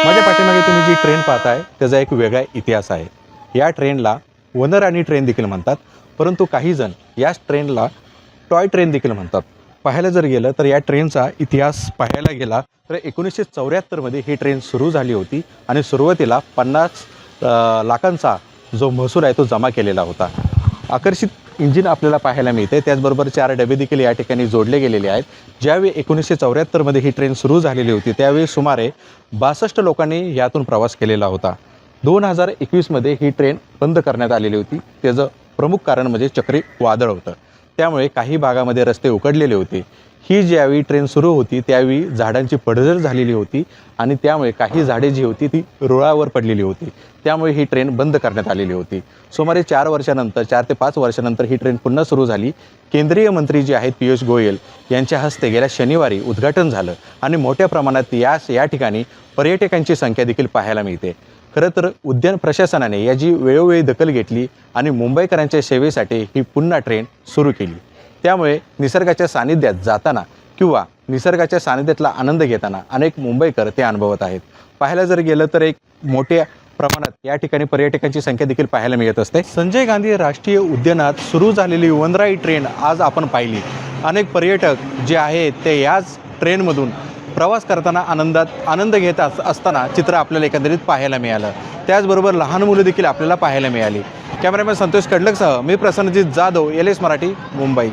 माझ्या पाठीमागे तुम्ही जी ट्रेन पाहताय त्याचा एक वेगळा इतिहास आहे। या ट्रेनला वनराणी ट्रेन देखील म्हणतात, परंतु काही जण याच ट्रेनला टॉय ट्रेन देखील म्हणतात। पाहायला जर गेलं तर या ट्रेनचा इतिहास पाहायला गेला तर 1974 मध्ये ही ट्रेन सुरू झाली होती आणि सुरुवातीला 50 लाखांचा जो महसूल आहे तो जमा केलेला होता। आकर्षित इंजिन आपल्याला पाहायला मिळते, त्याचबरोबर 4 डबे देखील या ठिकाणी जोडले गेलेले आहेत। ज्यावेळी 1974 मध्ये ही ट्रेन सुरू झालेली होती त्यावेळी सुमारे 62 लोकांनी यातून प्रवास केलेला होता। 2021 मध्ये ही ट्रेन बंद करण्यात आलेली होती। त्याचं प्रमुख कारण म्हणजे चक्रीवादळ होतं, त्यामुळे काही भागामध्ये रस्ते उकडलेले होते। ही ज्यावेळी ट्रेन सुरू होती त्यावेळी झाडांची पडझड झालेली होती आणि त्यामुळे काही झाडे जी होती ती रुळावर पडलेली होती, त्यामुळे ही ट्रेन बंद करण्यात आलेली होती। सुमारे 4 वर्षानंतर 4 ते 5 वर्षानंतर ही ट्रेन पुन्हा सुरू झाली। केंद्रीय मंत्री जे आहेत पियुष गोयल यांच्या हस्ते गेल्या शनिवारी उद्घाटन झालं आणि मोठ्या प्रमाणात या ठिकाणी पर्यटकांची संख्या देखील पाहायला मिळते। खरं तर उद्यान प्रशासनाने याची वेळोवेळी दखल घेतली आणि मुंबईकरांच्या सेवेसाठी ही पुन्हा ट्रेन सुरू केली। त्यामुळे निसर्गाच्या सानिध्यात जाताना किंवा निसर्गाच्या सानिध्यातला आनंद घेताना अनेक मुंबईकर ते अनुभवत आहेत। पाहायला जर गेलं तर एक मोठ्या प्रमाणात या ठिकाणी पर्यटकांची संख्या देखील पाहायला मिळत असते। संजय गांधी राष्ट्रीय उद्यानात सुरू झालेली वनराई ट्रेन आज आपण पाहिली। अनेक पर्यटक जे आहेत ते याच ट्रेनमधून प्रवास करताना आनंद घेत असताना चित्र आपल्याला एकंदरीत पाहायला मिळालं। त्याचबरोबर लहान मुलं देखील आपल्याला पाहायला मिळाली। कॅमेरामॅन संतोष कडलकसह मी प्रसन्नजित जाधव, LS मराठी, मुंबई।